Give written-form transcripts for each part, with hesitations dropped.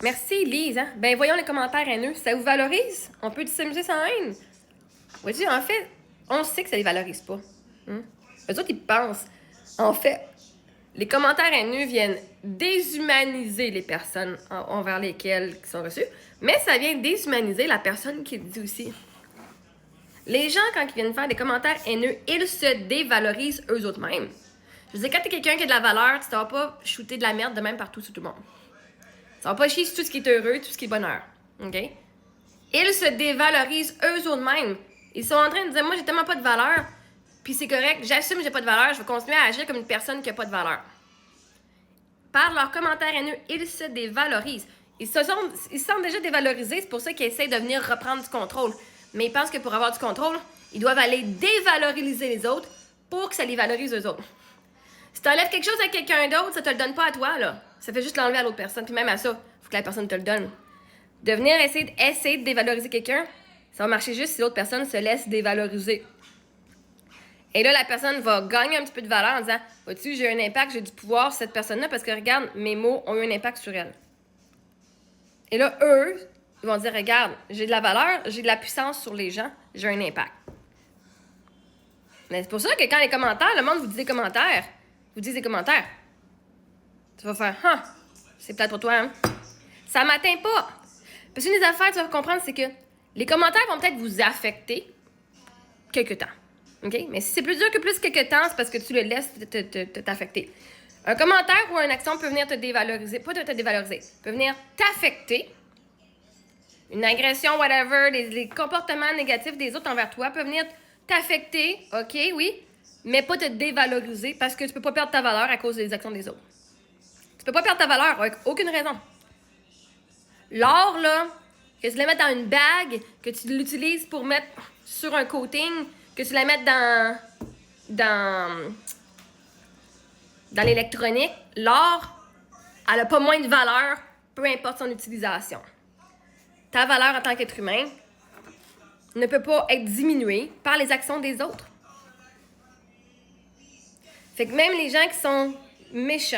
Merci, Lise. Hein? Ben, voyons les commentaires haineux. Ça vous valorise? On peut s'amuser sans haine? Vois-tu, en fait, on sait que ça les valorise pas. Eux autres, ils pensent. En fait, les commentaires haineux viennent déshumaniser les personnes envers lesquelles ils sont reçus, mais ça vient déshumaniser la personne qui le dit aussi. Les gens, quand ils viennent faire des commentaires haineux, ils se dévalorisent eux autres mêmes. Je veux dire, quand t'es quelqu'un qui a de la valeur, tu t'en vas pas shooter de la merde de même partout sur tout le monde. Ça va pas chier sur tout ce qui est heureux, tout ce qui est bonheur. OK? Ils se dévalorisent eux autres mêmes. Ils sont en train de dire, moi, j'ai tellement pas de valeur, puis c'est correct, j'assume que j'ai pas de valeur, je vais continuer à agir comme une personne qui a pas de valeur. Par leurs commentaires haineux, ils se dévalorisent. Ils se sentent déjà dévalorisés, c'est pour ça qu'ils essaient de venir reprendre du contrôle. Mais ils pensent que pour avoir du contrôle, ils doivent aller dévaloriser les autres pour que ça les valorise eux autres. Si tu enlèves quelque chose à quelqu'un d'autre, ça te le donne pas à toi, là. Ça fait juste l'enlever à l'autre personne. Puis même à ça, il faut que la personne te le donne. De venir essayer de dévaloriser quelqu'un, ça va marcher juste si l'autre personne se laisse dévaloriser. Et là, la personne va gagner un petit peu de valeur en disant « Vois-tu, j'ai un impact, j'ai du pouvoir sur cette personne-là parce que regarde, mes mots ont eu un impact sur elle. » Et là, eux, ils vont dire « Regarde, j'ai de la valeur, j'ai de la puissance sur les gens, j'ai un impact. » Mais c'est pour ça que quand les commentaires, le monde vous dit des commentaires, tu vas faire « Ah, c'est peut-être pour toi, hein? » Ça m'atteint pas. Parce qu'une des affaires, tu vas comprendre, c'est que les commentaires vont peut-être vous affecter quelque temps. OK? Mais si c'est plus dur que plus quelque temps, c'est parce que tu le laisses t'affecter. Un commentaire ou une action peut venir te dévaloriser, pas te dévaloriser, peut venir t'affecter. Une agression, whatever, les comportements négatifs des autres envers toi peuvent venir t'affecter, OK, oui, mais pas te dévaloriser parce que tu peux pas perdre ta valeur à cause des actions des autres. Tu peux pas perdre ta valeur avec aucune raison. L'or, là, que tu la mettes dans une bague, que tu l'utilises pour mettre sur un coating, que tu la mettes dans l'électronique, l'or, elle a pas moins de valeur, peu importe son utilisation. Ta valeur en tant qu'être humain ne peut pas être diminuée par les actions des autres. Fait que même les gens qui sont méchants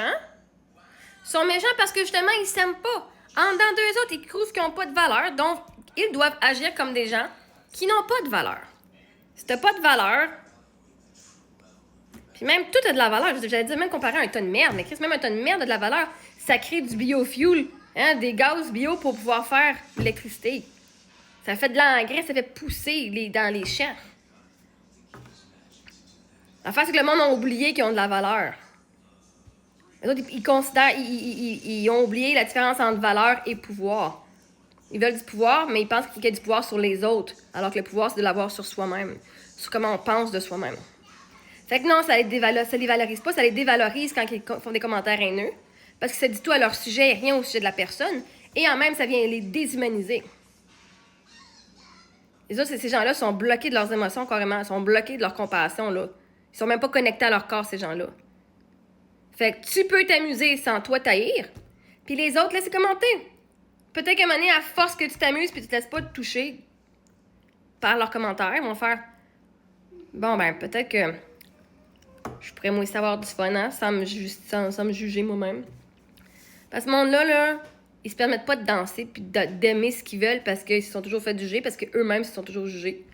parce que justement, ils s'aiment pas. En dedans d'eux autres, ils trouvent qu'ils n'ont pas de valeur, donc ils doivent agir comme des gens qui n'ont pas de valeur. Si t'as pas de valeur, puis même tout a de la valeur, j'allais dire même comparé à un tas de merde, mais Chris, même un tas de merde a de la valeur, ça crée du biofuel, hein, des gaz bio pour pouvoir faire l'électricité. Ça fait de l'engrais, ça fait pousser dans les champs. L'affaire, c'est que le monde a oublié qu'ils ont de la valeur. Les autres, ils ont oublié la différence entre valeur et pouvoir. Ils veulent du pouvoir, mais ils pensent qu'il y a du pouvoir sur les autres, alors que le pouvoir, c'est de l'avoir sur soi-même, sur comment on pense de soi-même. Fait que non, ça les valorise pas, ça les dévalorise quand ils font des commentaires haineux, parce que ça dit tout à leur sujet et rien au sujet de la personne, et en même, ça vient les déshumaniser. Les autres, ces gens-là sont bloqués de leurs émotions carrément, sont bloqués de leur compassion, là. Ils sont même pas connectés à leur corps, ces gens-là. Fait que tu peux t'amuser sans toi t'haïr, puis les autres, laissez commenter. Peut-être qu'à un moment donné, à force que tu t'amuses puis tu te laisses pas te toucher par leurs commentaires, ils vont faire bon, ben, peut-être que je pourrais moi aussi avoir du fun, hein, sans me juger moi-même. Parce que ce monde-là, là, ils se permettent pas de danser puis d'aimer ce qu'ils veulent parce qu'ils se sont toujours fait juger, parce qu'eux-mêmes se sont toujours jugés.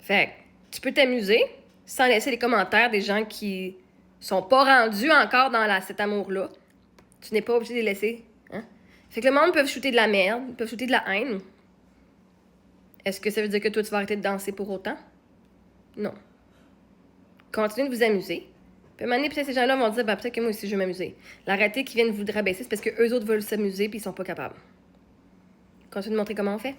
Fait que tu peux t'amuser sans laisser les commentaires des gens qui sont pas rendus encore dans cet amour-là. Tu n'es pas obligé de les laisser. Hein? Fait que le monde peut shooter de la merde, peut shooter de la haine. Est-ce que ça veut dire que toi, tu vas arrêter de danser pour autant? Non. Continuez de vous amuser. Puis à un moment donné, peut-être ces gens-là vont dire, ben, peut-être que moi aussi, je vais m'amuser. L'arrêter qui viennent vous rabaisser, c'est parce qu'eux autres veulent s'amuser puis ils sont pas capables. Continuez de montrer comment on fait.